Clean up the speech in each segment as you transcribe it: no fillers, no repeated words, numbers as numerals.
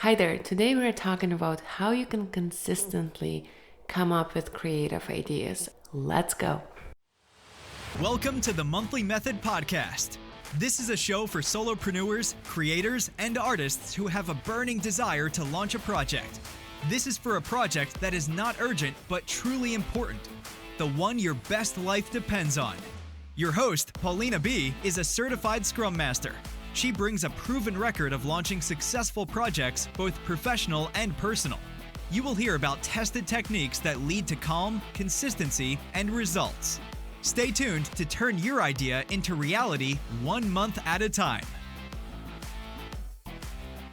Hi there, today we're talking about how you can consistently come up with creative ideas. Let's go. Welcome to the Monthly Method Podcast. This is a show for solopreneurs, creators, and artists who have a burning desire to launch a project. This is for a project that is not urgent but truly important, the one your best life depends on. Your host, Paulina B., is a certified Scrum Master. She brings a proven record of launching successful projects, both professional and personal. You will hear about tested techniques that lead to calm, consistency, and results. Stay tuned to turn your idea into reality 1 month at a time.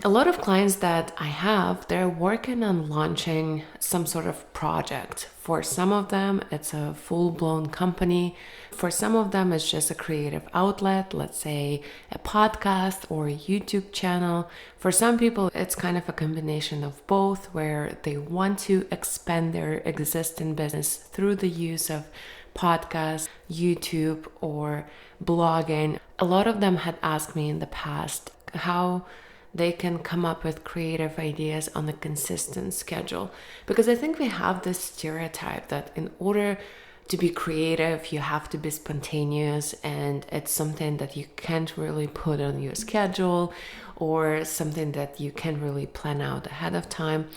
A lot of clients that I have, they're working on launching some sort of project. For some of them, it's a full-blown company. For some of them, it's just a creative outlet, let's say a podcast or a YouTube channel. For some people, it's kind of a combination of both, where they want to expand their existing business through the use of podcasts, YouTube, or blogging. A lot of them had asked me in the past how they can come up with creative ideas on a consistent schedule. Because I think we have this stereotype that in order to be creative, you have to be spontaneous, and it's something that you can't really put on your schedule or something that you can't really plan out ahead of time.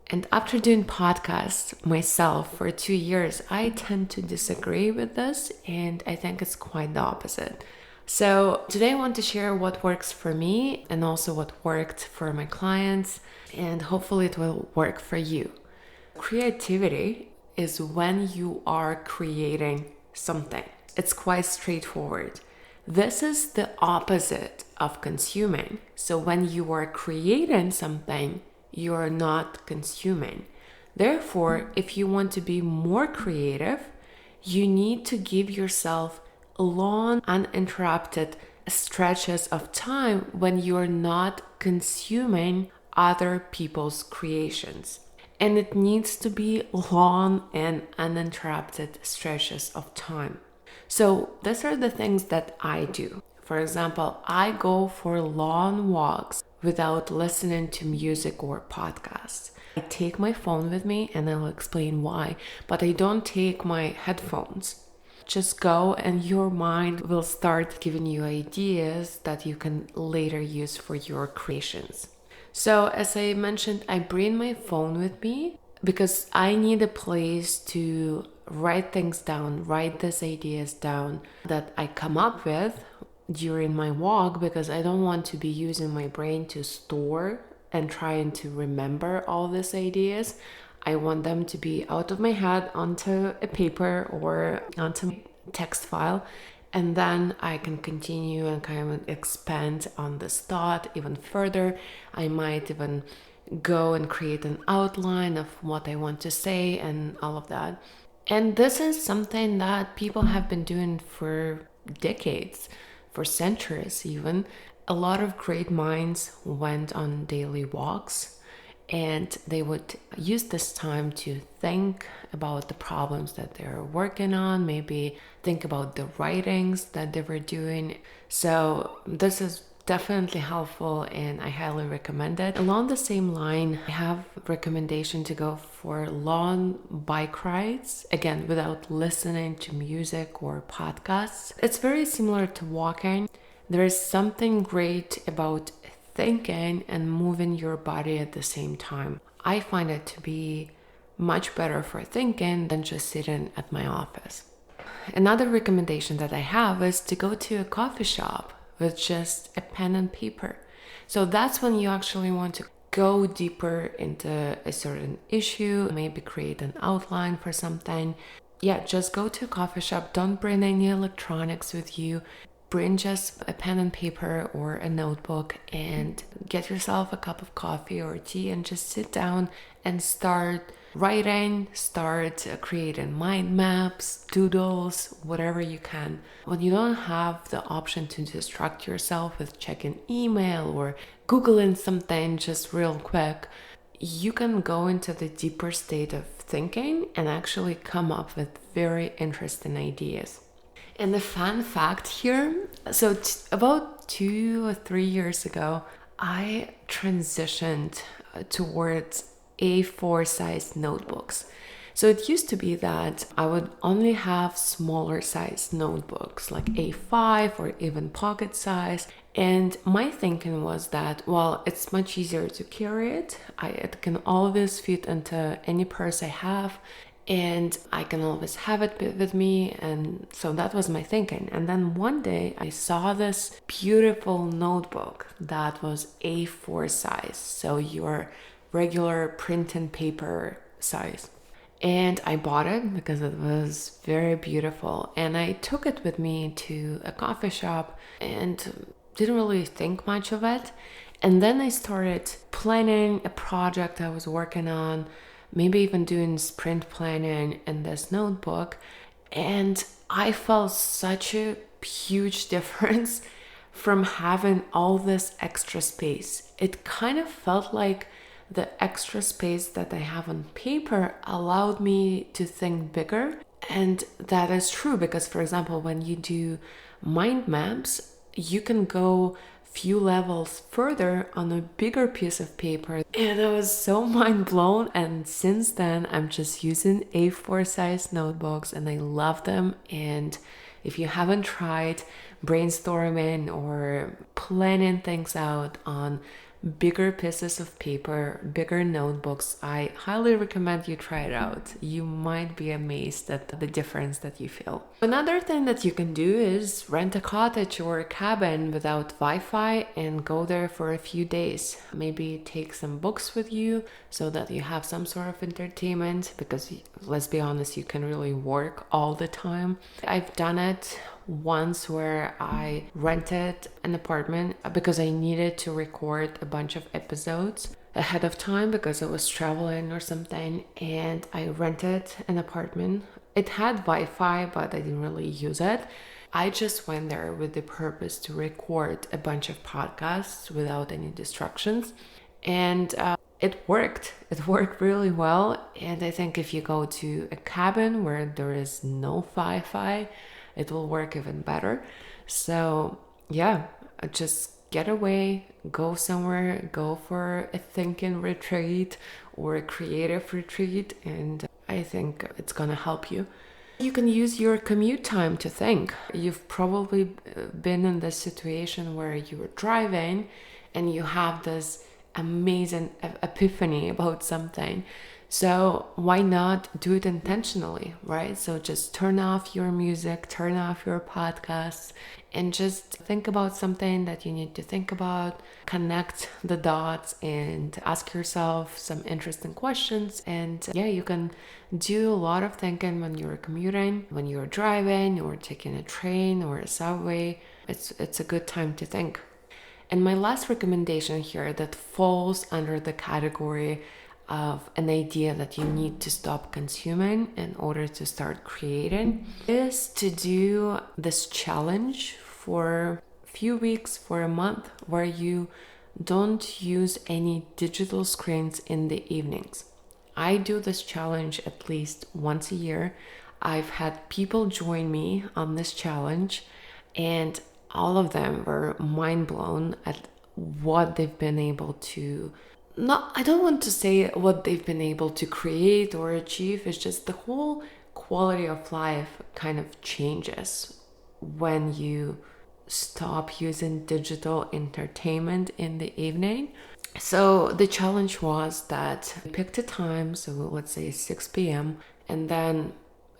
And after doing podcasts myself for 2 years, I tend to disagree with this, and I think it's quite the opposite. So today I want to share what works for me and also what worked for my clients, and hopefully it will work for you. Creativity is when you are creating something. It's quite straightforward. This is the opposite of consuming. So when you are creating something, you are not consuming. Therefore, if you want to be more creative, you need to give yourself long, uninterrupted stretches of time when you're not consuming other people's creations. And it needs to be long and uninterrupted stretches of time. So these are the things that I do. For example, I go for long walks without listening to music or podcasts. I take my phone with me, and I'll explain why, but I don't take my headphones. Just go and your mind will start giving you ideas that you can later use for your creations. So as I mentioned, I bring my phone with me because I need a place to write things down, write these ideas down that I come up with during my walk, because I don't want to be using my brain to store and trying to remember all these ideas. I want them to be out of my head onto a paper or onto a text file, and then I can continue and kind of expand on this thought even further. I might even go and create an outline of what I want to say and all of that. And this is something that people have been doing for decades, for centuries even. A lot of great minds went on daily walks, and they would use this time to think about the problems that they're working on, maybe think about the writings that they were doing. So this is definitely helpful, and I highly recommend it. Along the same line, I have recommendation to go for long bike rides, again, without listening to music or podcasts. It's very similar to walking. There is something great about thinking and moving your body at the same time. I find it to be much better for thinking than just sitting at my office. Another recommendation that I have is to go to a coffee shop with just a pen and paper. So that's when you actually want to go deeper into a certain issue, maybe create an outline for something. Yeah, just go to a coffee shop. Don't bring any electronics with you. Bring just a pen and paper or a notebook and get yourself a cup of coffee or tea and just sit down and start writing, start creating mind maps, doodles, whatever you can. When you don't have the option to distract yourself with checking email or Googling something just real quick, you can go into the deeper state of thinking and actually come up with very interesting ideas. And the fun fact here, so about 2 or 3 years ago, I transitioned towards A4 size notebooks. So it used to be that I would only have smaller size notebooks like A5 or even pocket size. And my thinking was that, well, it's much easier to carry it. It can always fit into any purse I have, and I can always have it with me. And so that was my thinking. And then one day I saw this beautiful notebook that was A4 size, so your regular print and paper size. And I bought it because it was very beautiful. And I took it with me to a coffee shop and didn't really think much of it. And then I started planning a project I was working on, maybe even doing sprint planning in this notebook. And I felt such a huge difference from having all this extra space. It kind of felt like the extra space that I have on paper allowed me to think bigger. And that is true because, for example, when you do mind maps, you can go few levels further on a bigger piece of paper. And I was so mind blown. And since then, I'm just using A4 size notebooks and I love them. And if you haven't tried brainstorming or planning things out on bigger pieces of paper, bigger notebooks, I highly recommend you try it out. You might be amazed at the difference that you feel. Another thing that you can do is rent a cottage or a cabin without Wi-Fi and go there for a few days. Maybe take some books with you so that you have some sort of entertainment, because let's be honest, you can really work all the time. I've done it once where I rented an apartment because I needed to record a bunch of episodes ahead of time because I was traveling or something, and I rented an apartment. It had Wi-Fi, but I didn't really use it. I just went there with the purpose to record a bunch of podcasts without any distractions, and it worked. It worked really well. And I think if you go to a cabin where there is no Wi-Fi, it will work even better. So yeah, just get away, go somewhere, go for a thinking retreat or a creative retreat, and I think it's gonna help you. You can use your commute time to think. You've probably been in this situation where you were driving and you have this amazing epiphany about something. So why not do it intentionally, right? So just turn off your music, turn off your podcasts, and just think about something that you need to think about, connect the dots and ask yourself some interesting questions. And yeah, you can do a lot of thinking when you're commuting, when you're driving or taking a train or a subway. It's a good time to think. And my last recommendation here that falls under the category of an idea that you need to stop consuming in order to start creating is to do this challenge for a few weeks, for a month, where you don't use any digital screens in the evenings. I do this challenge at least once a year. I've had people join me on this challenge, and all of them were mind blown at what they've been able to I don't want to say what they've been able to create or achieve. It's just the whole quality of life kind of changes when you stop using digital entertainment in the evening. So the challenge was that you picked a time, so let's say 6 p.m., and then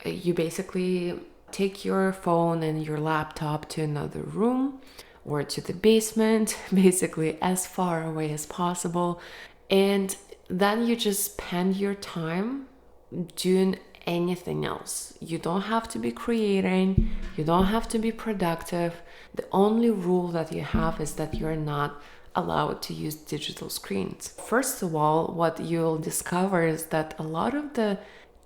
you basically take your phone and your laptop to another room or to the basement, basically as far away as possible. And then you just spend your time doing anything else. You don't have to be creating, you don't have to be productive. The only rule that you have is that you're not allowed to use digital screens. First of all, what you'll discover is that a lot of the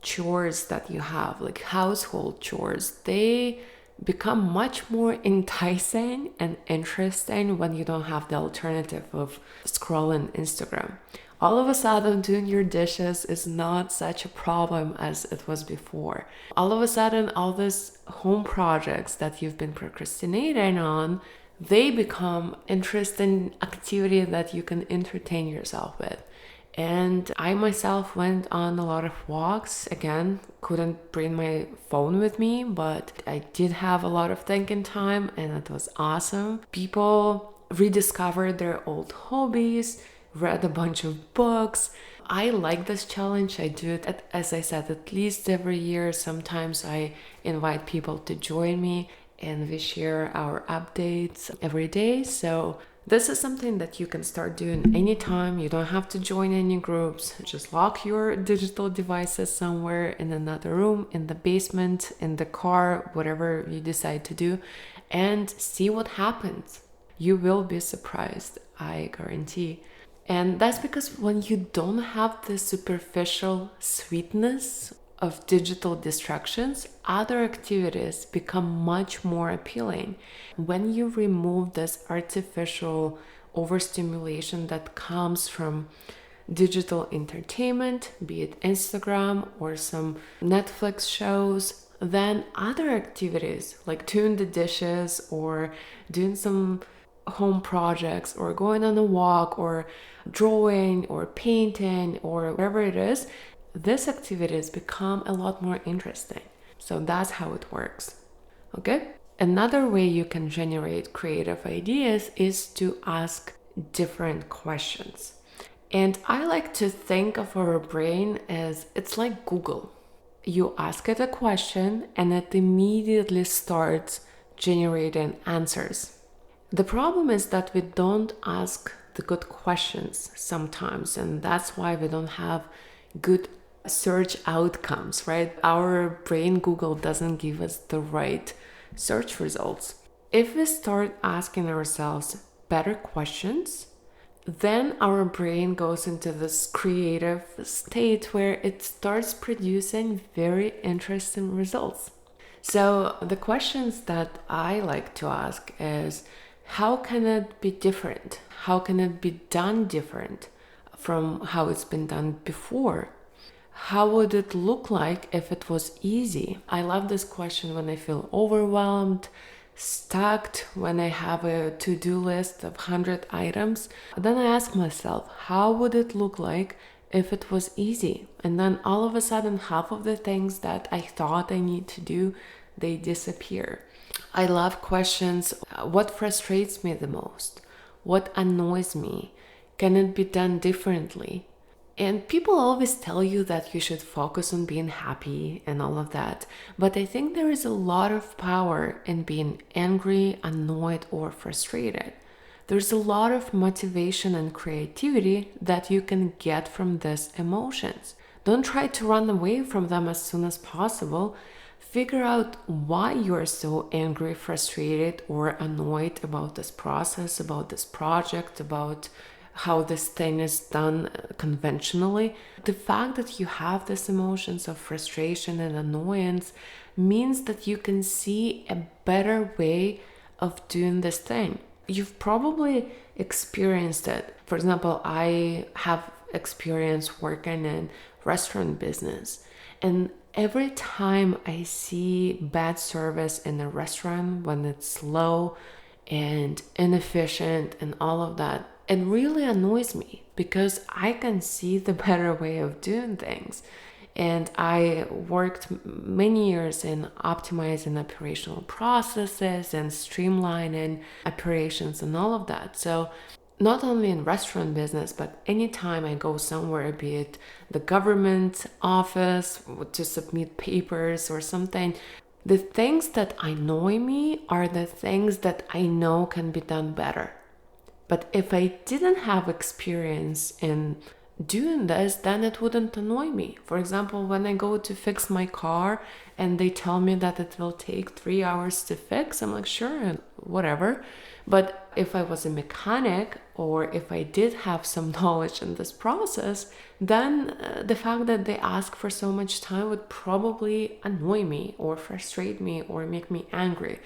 chores that you have, like household chores, they become much more enticing and interesting when you don't have the alternative of scrolling Instagram. All of a sudden, doing your dishes is not such a problem as it was before. All of a sudden, all these home projects that you've been procrastinating on they become interesting activity that you can entertain yourself with. And I myself went on a lot of walks. Again, couldn't bring my phone with me, but I did have a lot of thinking time, and it was awesome. People rediscovered their old hobbies, read a bunch of books. I like this challenge. I do it, as I said, at least every year. Sometimes I invite people to join me, and we share our updates every day. So this is something that you can start doing anytime. You don't have to join any groups. Just lock your digital devices somewhere in another room, in the basement, in the car, whatever you decide to do, and see what happens. You will be surprised, I guarantee. And that's because when you don't have the superficial sweetness of digital distractions, other activities become much more appealing. When you remove this artificial overstimulation that comes from digital entertainment, be it Instagram or some Netflix shows, then other activities like doing the dishes or doing some home projects or going on a walk or drawing or painting or whatever it is, these activities become a lot more interesting. So that's how it works. Okay? Another way you can generate creative ideas is to ask different questions. And I like to think of our brain as it's like Google. You ask it a question and it immediately starts generating answers. The problem is that we don't ask the good questions sometimes, and that's why we don't have good search outcomes, right? Our brain, Google, doesn't give us the right search results. If we start asking ourselves better questions, then our brain goes into this creative state where it starts producing very interesting results. So the questions that I like to ask is, how can it be different? How can it be done different from how it's been done before? How would it look like if it was easy? I love this question when I feel overwhelmed, stuck, when I have a to-do list of 100 items. Then I ask myself, how would it look like if it was easy? And then all of a sudden, half of the things that I thought I need to do, they disappear. I love questions. What frustrates me the most? What annoys me? Can it be done differently? And people always tell you that you should focus on being happy and all of that. But I think there is a lot of power in being angry, annoyed, or frustrated. There's a lot of motivation and creativity that you can get from these emotions. Don't try to run away from them as soon as possible. Figure out why you're so angry, frustrated, or annoyed about this process, about this project, about how this thing is done conventionally. The fact that you have these emotions of frustration and annoyance means that you can see a better way of doing this thing. You've probably experienced it. For example, I have experience working in restaurant business, and every time I see bad service in a restaurant, when it's slow and inefficient and all of that, it really annoys me because I can see the better way of doing things. And I worked many years in optimizing operational processes and streamlining operations and all of that. So not only in restaurant business, but anytime I go somewhere, be it the government office to submit papers or something, the things that annoy me are the things that I know can be done better. But if I didn't have experience in doing this, then it wouldn't annoy me. For example, when I go to fix my car and they tell me that it will take 3 hours to fix, I'm like, sure, whatever. But if I was a mechanic or if I did have some knowledge in this process, then the fact that they ask for so much time would probably annoy me or frustrate me or make me angry.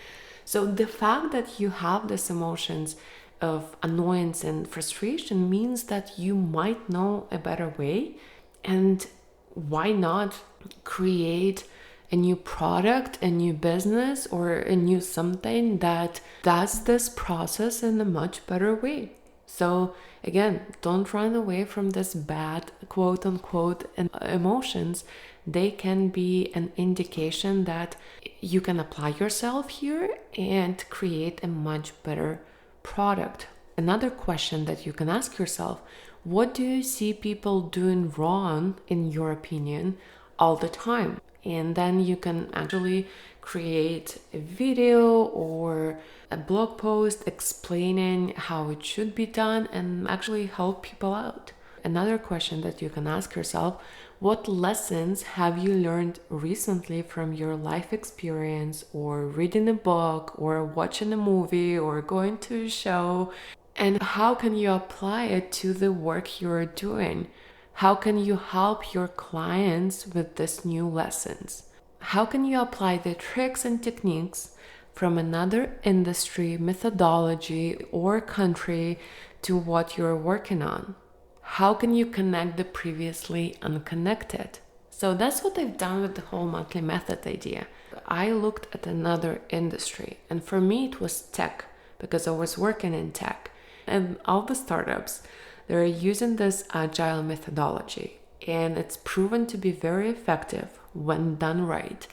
So the fact that you have these emotions of annoyance and frustration means that you might know a better way, and why not create a new product, a new business, or a new something that does this process in a much better way. So again, don't run away from this bad quote unquote emotions. They can be an indication that you can apply yourself here and create a much better product. Another question that you can ask yourself: what do you see people doing wrong, in your opinion, all the time? And then you can actually create a video or a blog post explaining how it should be done and actually help people out. Another question that you can ask yourself: what lessons have you learned recently from your life experience, or reading a book, or watching a movie, or going to a show? And how can you apply it to the work you're doing? How can you help your clients with these new lessons? How can you apply the tricks and techniques from another industry, methodology, or country to what you're working on? How can you connect the previously unconnected? So that's what I've done with the whole monthly method idea. I looked at another industry, and for me it was tech, because I was working in tech. And all the startups, they're using this agile methodology, and it's proven to be very effective when done right.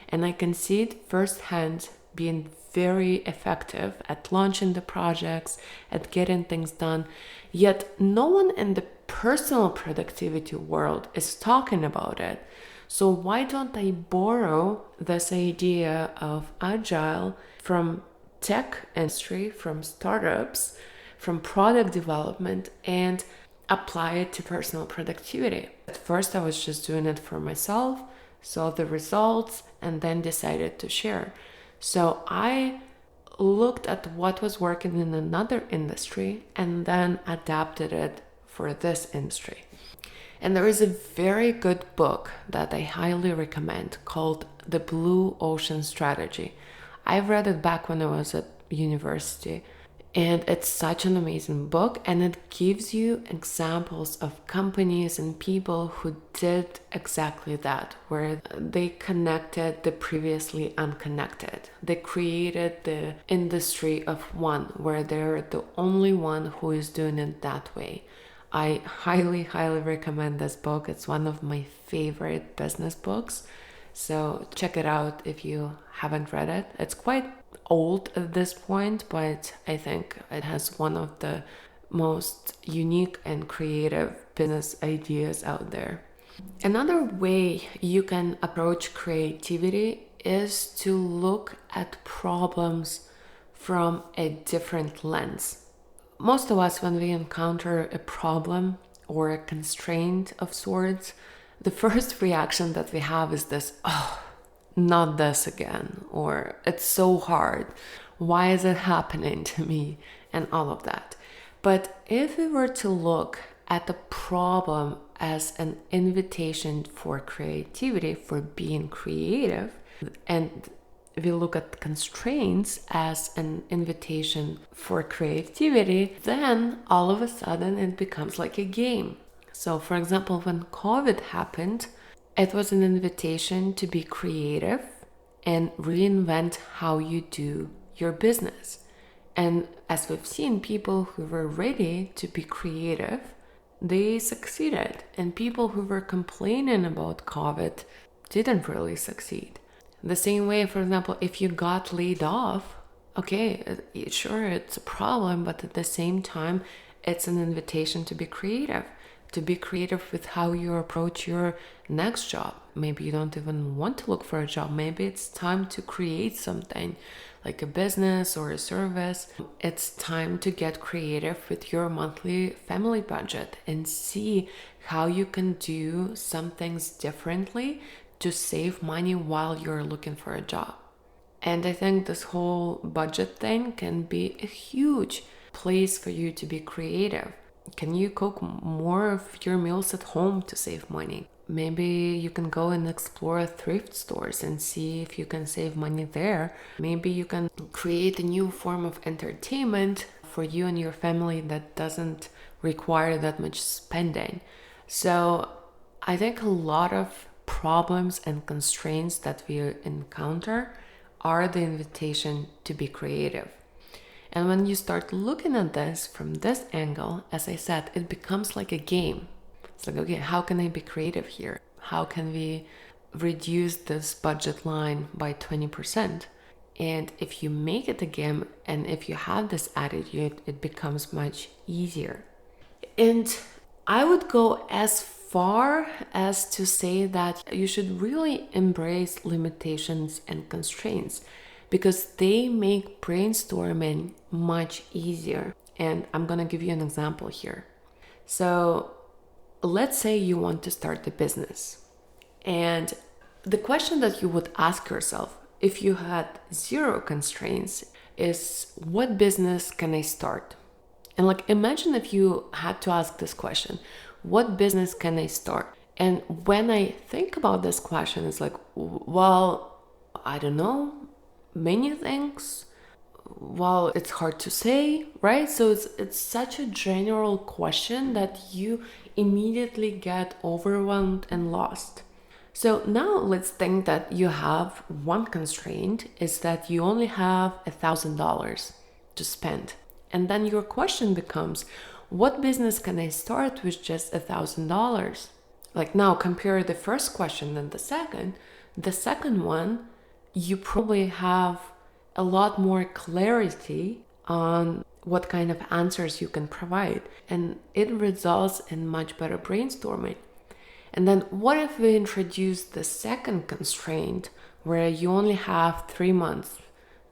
And I can see it firsthand being very effective at launching the projects, at getting things done. Yet no one in the personal productivity world is talking about it. So why don't I borrow this idea of agile from tech industry, from startups, from product development, and apply it to personal productivity? At first, I was just doing it for myself, saw the results, and then decided to share. So I looked at what was working in another industry and then adapted it for this industry. And there is a very good book that I highly recommend called The Blue Ocean Strategy. I've read it back when I was at university, and it's such an amazing book, and it gives you examples of companies and people who did exactly that, where they connected the previously unconnected. They created the industry of one, where they're the only one who is doing it that way. I highly, highly recommend this book. It's one of my favorite business books. So check it out if you haven't read it. It's quite old at this point, but I think it has one of the most unique and creative business ideas out there. Another way you can approach creativity is to look at problems from a different lens. Most of us, when we encounter a problem or a constraint of sorts, the first reaction that we have is this: oh, not this again, or it's so hard, why is it happening to me, and all of that. But if we were to look at the problem as an invitation for creativity, for being creative, and we look at constraints as an invitation for creativity, then all of a sudden it becomes like a game. So for example, when COVID happened, it was an invitation to be creative and reinvent how you do your business. And as we've seen, people who were ready to be creative, they succeeded. And people who were complaining about COVID didn't really succeed. The same way, for example, if you got laid off, okay, sure, it's a problem, but at the same time, it's an invitation to be creative with how you approach your next job. Maybe you don't even want to look for a job. Maybe it's time to create something like a business or a service. It's time to get creative with your monthly family budget and see how you can do some things differently to save money while you're looking for a job. And I think this whole budget thing can be a huge place for you to be creative. Can you cook more of your meals at home to save money? Maybe you can go and explore thrift stores and see if you can save money there. Maybe you can create a new form of entertainment for you and your family that doesn't require that much spending. So I think a lot of problems and constraints that we encounter are the invitation to be creative. And when you start looking at this from this angle, as I said, it becomes like a game. It's like, okay, how can I be creative here? How can we reduce this budget line by 20%? And if you make it a game and if you have this attitude, it becomes much easier. And I would go as far as to say that you should really embrace limitations and constraints because they make brainstorming much easier. And I'm going to give you an example here. So let's say you want to start a business. And the question that you would ask yourself if you had zero constraints is, what business can I start? And like, imagine if you had to ask this question, what business can I start? And when I think about this question, it's like, well, I don't know, many things. Well, it's hard to say, right? So it's such a general question that you immediately get overwhelmed and lost. So now let's think that you have one constraint is that you only have $1,000 to spend. And then your question becomes, what business can I start with just $1,000? Like now compare the first question and the second. The second one, you probably have a lot more clarity on what kind of answers you can provide. And it results in much better brainstorming. And then what if we introduce the second constraint where you only have 3 months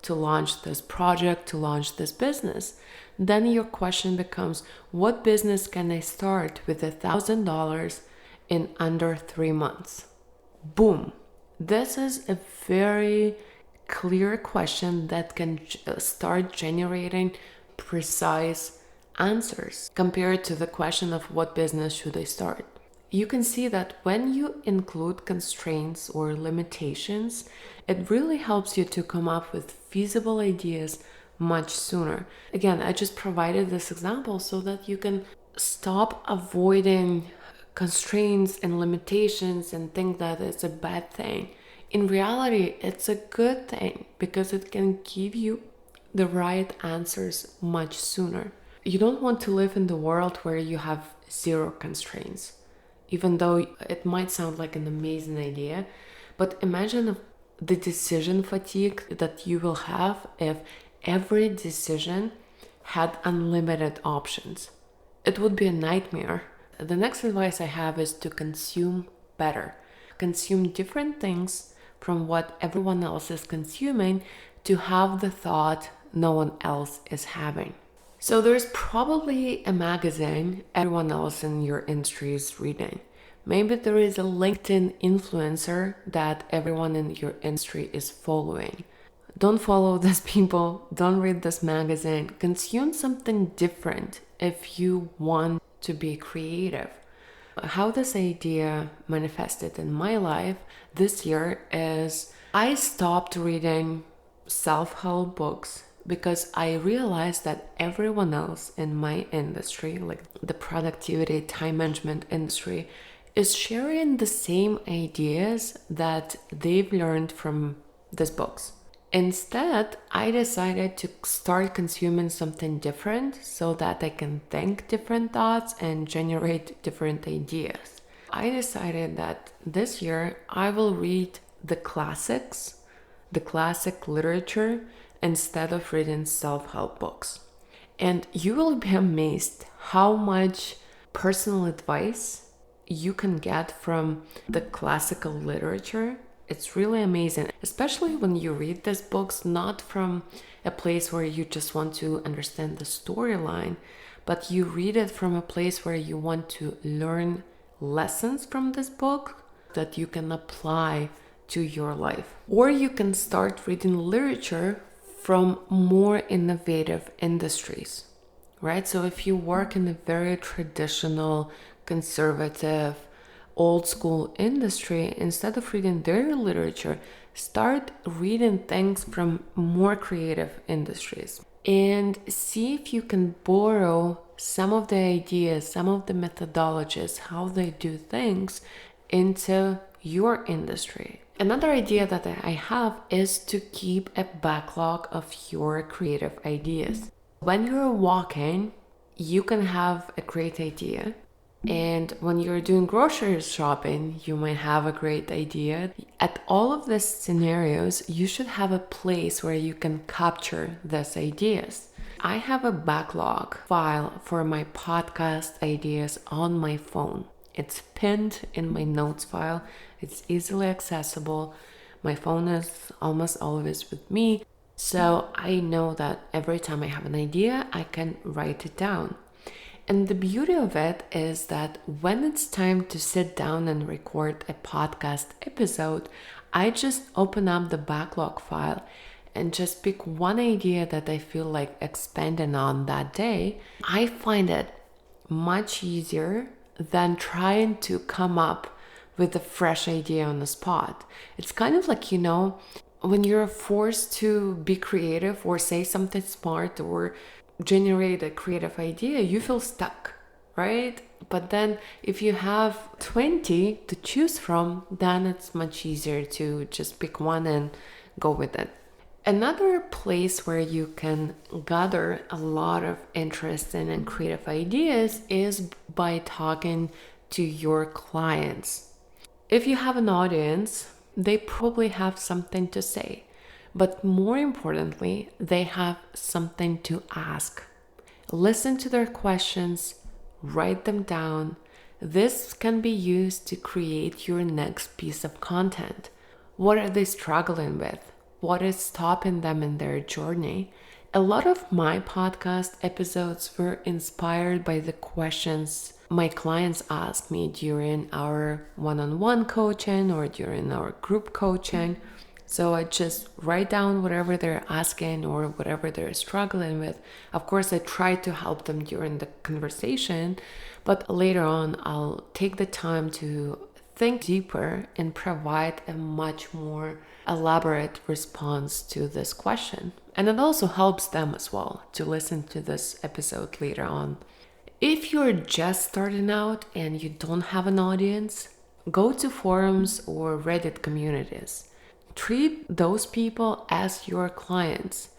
to launch this project, to launch this business? Then your question becomes, what business can I start with $1,000 in under 3 months? Boom. This is a very clear question that can start generating precise answers compared to the question of what business should I start. You can see that when you include constraints or limitations, it really helps you to come up with feasible ideas much sooner. Again, I just provided this example so that you can stop avoiding constraints and limitations and think that it's a bad thing. In reality, it's a good thing because it can give you the right answers much sooner. You don't want to live in the world where you have zero constraints. Even though it might sound like an amazing idea, but imagine the decision fatigue that you will have if every decision had unlimited options. It would be a nightmare. The next advice I have is to consume better. Consume different things from what everyone else is consuming to have the thought no one else is having. So there's probably a magazine everyone else in your industry is reading. Maybe there is a LinkedIn influencer that everyone in your industry is following. Don't follow these people. Don't read this magazine. Consume something different if you want to be creative. How this idea manifested in my life this year is I stopped reading self-help books because I realized that everyone else in my industry, like the productivity, time management industry, is sharing the same ideas that they've learned from these books. Instead, I decided to start consuming something different so that I can think different thoughts and generate different ideas. I decided that this year I will read the classics, the classic literature, instead of reading self-help books. And you will be amazed how much personal advice you can get from the classical literature. It's really amazing, especially when you read these books not from a place where you just want to understand the storyline, but you read it from a place where you want to learn lessons from this book that you can apply to your life. Or you can start reading literature from more innovative industries, right? So if you work in a very traditional, conservative, old school industry, instead of reading their literature, start reading things from more creative industries and see if you can borrow some of the ideas, some of the methodologies, how they do things into your industry. Another idea that I have is to keep a backlog of your creative ideas. When you're walking, you can have a great idea. And when you're doing grocery shopping, you might have a great idea. At all of these scenarios, you should have a place where you can capture these ideas. I have a backlog file for my podcast ideas on my phone. It's pinned in my notes file. It's easily accessible. My phone is almost always with me. So I know that every time I have an idea, I can write it down. And the beauty of it is that when it's time to sit down and record a podcast episode, I just open up the backlog file and just pick one idea that I feel like expanding on that day. I find it much easier than trying to come up with a fresh idea on the spot. It's kind of like, when you're forced to be creative or say something smart or generate a creative idea, you feel stuck, right? But then if you have 20 to choose from, then it's much easier to just pick one and go with it. Another place where you can gather a lot of interesting and creative ideas is by talking to your clients. If you have an audience, they probably have something to say. But more importantly, they have something to ask. Listen to their questions, write them down. This can be used to create your next piece of content. What are they struggling with? What is stopping them in their journey? A lot of my podcast episodes were inspired by the questions my clients ask me during our one-on-one coaching or during our group coaching. So I just write down whatever they're asking or whatever they're struggling with. Of course, I try to help them during the conversation, but later on, I'll take the time to think deeper and provide a much more elaborate response to this question. And it also helps them as well to listen to this episode later on. If you're just starting out and you don't have an audience, go to forums or Reddit communities. Treat those people as your clients.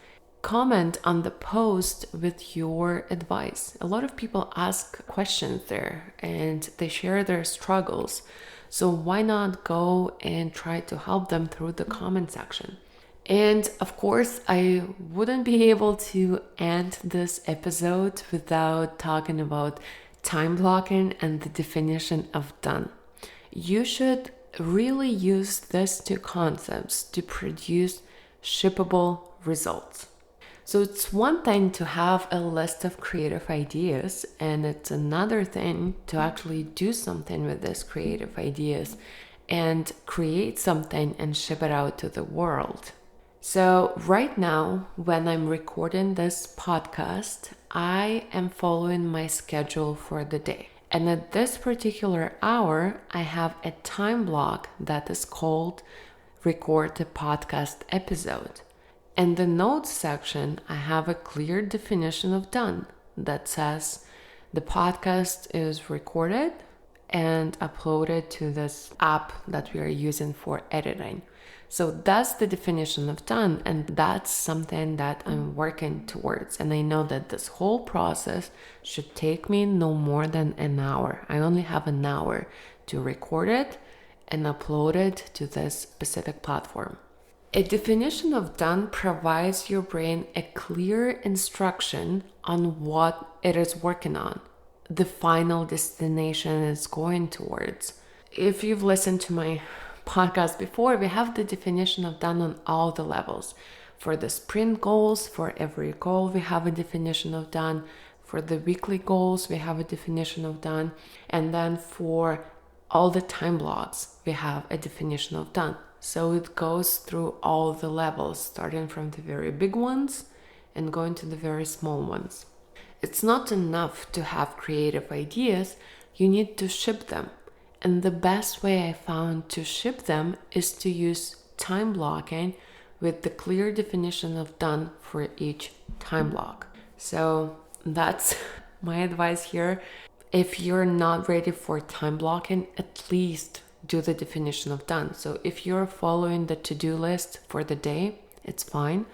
Comment on the post with your advice. A lot of people ask questions there and they share their struggles. So why not go and try to help them through the comment section? And of course, I wouldn't be able to end this episode without talking about time blocking and the definition of done. You should really use these two concepts to produce shippable results. So it's one thing to have a list of creative ideas, and it's another thing to actually do something with these creative ideas and create something and ship it out to the world. So right now, when I'm recording this podcast, I am following my schedule for the day. And at this particular hour, I have a time block that is called Record the Podcast Episode. In the notes section, I have a clear definition of done that says the podcast is recorded and uploaded to this app that we are using for editing. So that's the definition of done, and that's something that I'm working towards. And I know that this whole process should take me no more than an hour. I only have an hour to record it and upload it to this specific platform. A definition of done provides your brain a clear instruction on what it is working on, the final destination it's going towards. If you've listened to my podcast before, we have the definition of done on all the levels. For the sprint goals, for every goal, we have a definition of done. For the weekly goals, we have a definition of done. And then for all the time blocks, we have a definition of done. So it goes through all the levels, starting from the very big ones and going to the very small ones. It's not enough to have creative ideas, you need to ship them. And the best way I found to ship them is to use time blocking with the clear definition of done for each time block. So that's my advice here. If you're not ready for time blocking, at least do the definition of done. So if you're following the to-do list for the day, it's fine.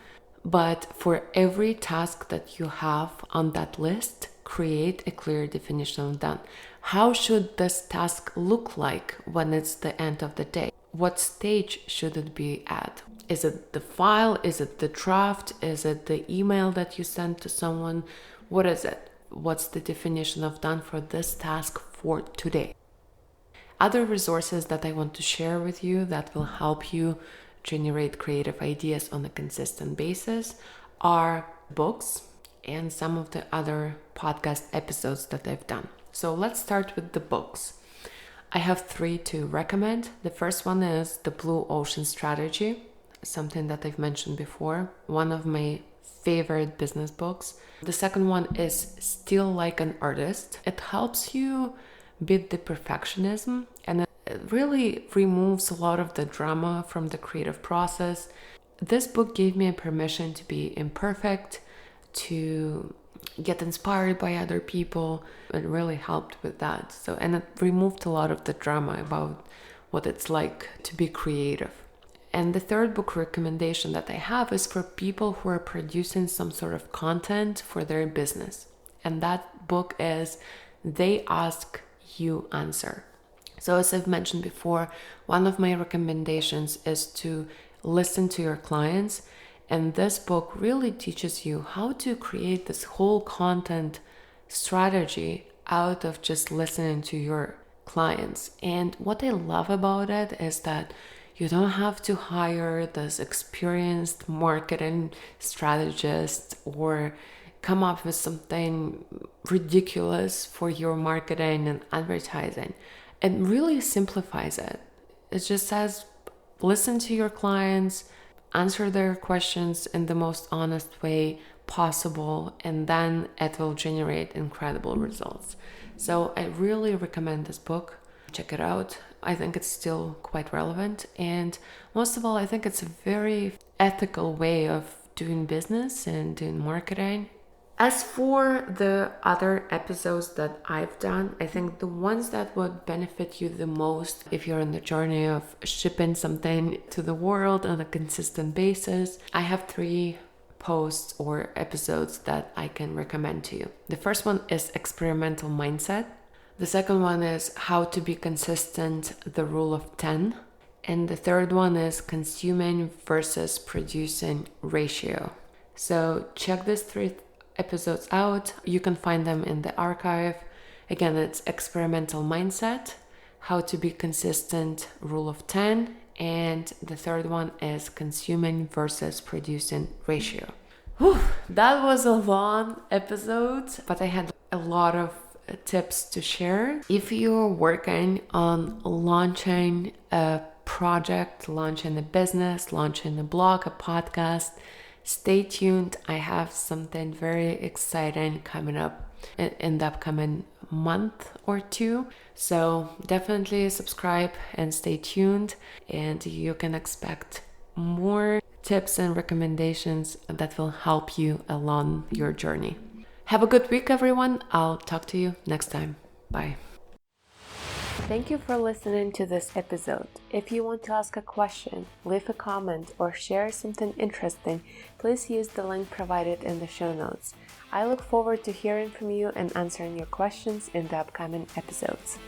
But for every task that you have on that list, create a clear definition of done. How should this task look like when it's the end of the day? What stage should it be at? Is it the file? Is it the draft? Is it the email that you sent to someone? What is it? What's the definition of done for this task for today? Other resources that I want to share with you that will help you generate creative ideas on a consistent basis are books and some of the other podcast episodes that I've done. So let's start with the books. I have 3 to recommend. The first one is The Blue Ocean Strategy, something that I've mentioned before, one of my favorite business books. The second one is Steal Like an Artist. It helps you beat the perfectionism, and it really removes a lot of the drama from the creative process. This book gave me permission to be imperfect, to get inspired by other people. It really helped with that. And it removed a lot of the drama about what it's like to be creative. And the third book recommendation that I have is for people who are producing some sort of content for their business. And that book is They Ask, You Answer. So as I've mentioned before, one of my recommendations is to listen to your clients. And this book really teaches you how to create this whole content strategy out of just listening to your clients. And what I love about it is that you don't have to hire this experienced marketing strategist or come up with something ridiculous for your marketing and advertising. It really simplifies it. It just says, listen to your clients, answer their questions in the most honest way possible, and then it will generate incredible results. So I really recommend this book. Check it out. I think it's still quite relevant. And most of all, I think it's a very ethical way of doing business and doing marketing. As for the other episodes that I've done, I think the ones that would benefit you the most if you're on the journey of shipping something to the world on a consistent basis, I have 3 posts or episodes that I can recommend to you. The first one is Experimental Mindset. The second one is How to Be Consistent, the Rule of 10. And the third one is Consuming versus Producing Ratio. So check these 3 episodes out. You can find them in the archive. Again, it's Experimental Mindset, How to Be Consistent, Rule of 10, and the third one is Consuming versus Producing Ratio. Whew, that was a long episode, but I had a lot of tips to share. If you're working on launching a project, launching a business, launching a blog, a podcast, stay tuned. I have something very exciting coming up in the upcoming month or 2. So definitely subscribe and stay tuned, and you can expect more tips and recommendations that will help you along your journey. Have a good week, everyone. I'll talk to you next time. Bye. Thank you for listening to this episode. If you want to ask a question, leave a comment, or share something interesting, please use the link provided in the show notes. I look forward to hearing from you and answering your questions in the upcoming episodes.